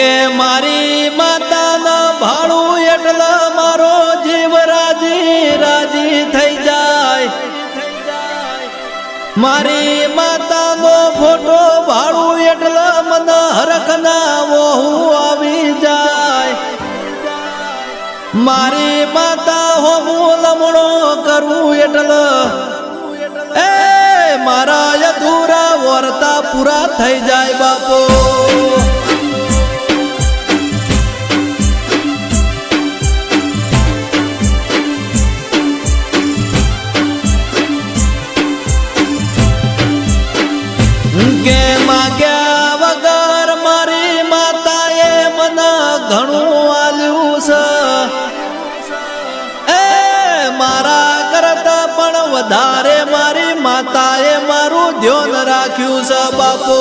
કે મારી માતાના ભાડું એટલે મારો જીવ રાજી રાજી થઈ જાય મારી માતાનો ફોટો ભાડું એટલે મને હરખના વહુ આવી જાય મારી માતા હો હું લમણો કરું એટલે એ મારા અધૂરા વર્તા પૂરા થઈ જાય બાપો કે માગ્યા વગર મારી માતાએ મને ઘણું આલ્યું છે એ મારા કરતા પણ વધારે મારી માતાએ મારું ધ્યાન રાખ્યું છે બાપો